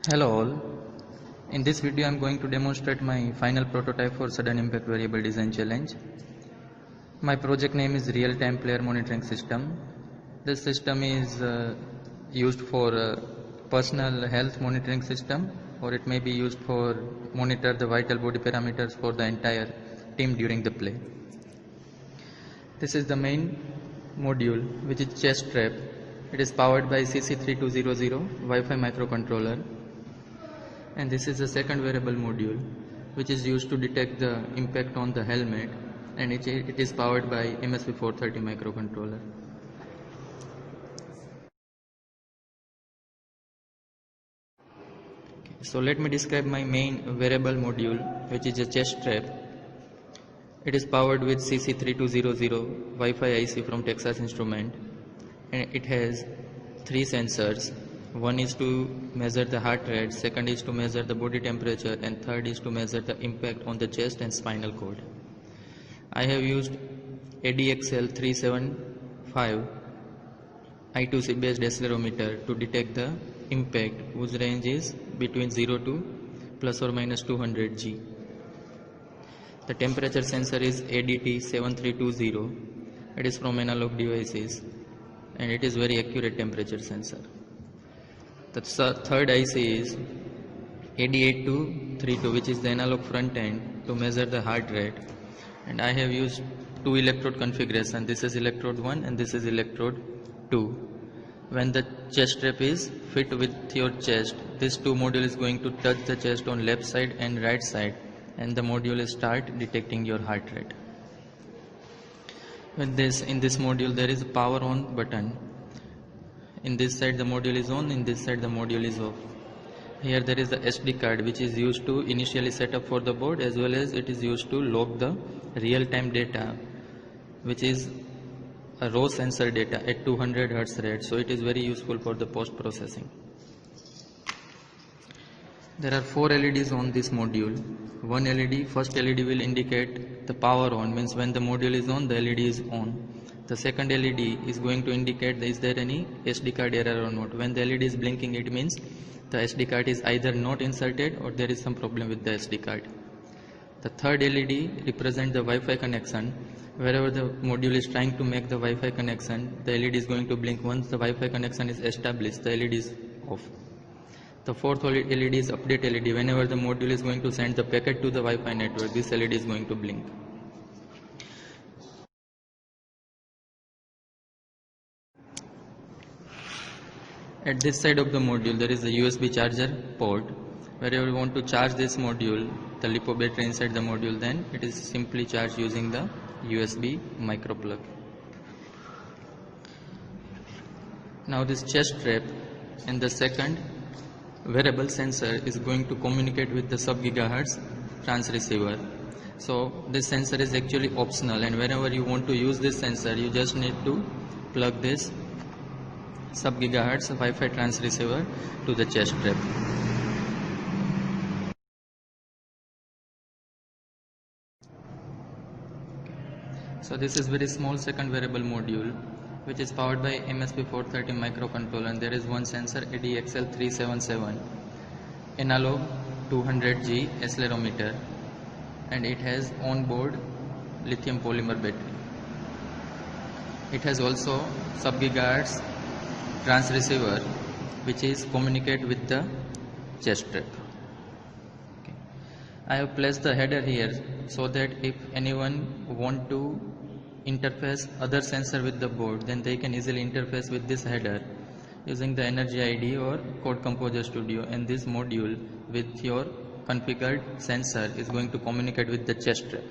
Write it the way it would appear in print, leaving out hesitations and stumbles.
Hello all. In this video I am going to demonstrate my final prototype for sudden impact variable design challenge. My project name is real-time player monitoring system. This system is used for personal health monitoring system, or it may be used for monitor the vital body parameters for the entire team during the play. This is the main module, which is chest strap. It is powered by CC3200 Wi-Fi microcontroller. And this is the second wearable module, which is used to detect the impact on the helmet, and it is powered by MSP430 microcontroller. So let me describe my main wearable module, which is a chest strap. It is powered with CC3200 Wi-Fi IC from Texas Instruments, and it has three sensors. One is to measure the heart rate, second is to measure the body temperature, and third is to measure the impact on the chest and spinal cord. I have used ADXL375 I2C based accelerometer to detect the impact, whose range is between 0 to plus or minus 200 G. The temperature sensor is ADT7320. It is from Analog Devices, and it is very accurate temperature sensor. The third IC is AD8232, which is the analog front end to measure the heart rate, and I have used two electrode configuration. This is electrode 1 and this is electrode 2. When the chest strap is fit with your chest, this two module is going to touch the chest on left side and right side, and the module will start detecting your heart rate. In this module there is a power on button. In this side the module is on, in this side the module is off. Here there is the SD card, which is used to initially set up for the board, as well as it is used to log the real-time data, which is a raw sensor data at 200 Hz rate, so it is very useful for the post-processing. There are 4 LEDs on this module. One LED, first LED will indicate the power on, means when the module is on, the LED is on. The second LED is going to indicate is there any SD card error or not. When the LED is blinking, it means the SD card is either not inserted or there is some problem with the SD card. The third LED represents the Wi-Fi connection. Wherever the module is trying to make the Wi-Fi connection, the LED is going to blink. Once the Wi-Fi connection is established, the LED is off. The fourth LED is update LED. Whenever the module is going to send the packet to the Wi-Fi network, this LED is going to blink. At this side of the module there is a USB charger port. Wherever you want to charge this module, the LiPo battery inside the module, then it is simply charged using the USB micro plug. Now this chest strap and the second wearable sensor is going to communicate with the sub-gigahertz transceiver. So this sensor is actually optional, and whenever you want to use this sensor, you just need to plug this sub-gigahertz Wi-Fi transceiver to the chest strap. So this is very small second wearable module, which is powered by MSP430 microcontroller, and there is one sensor ADXL377 analog 200G accelerometer, and it has on-board lithium polymer battery. It has also sub-gigahertz transceiver, which is communicate with the chest strap. Okay. I have placed the header here so that if anyone want to interface other sensor with the board, then they can easily interface with this header using the Energy ID or Code Composer Studio, and this module with your configured sensor is going to communicate with the chest strap.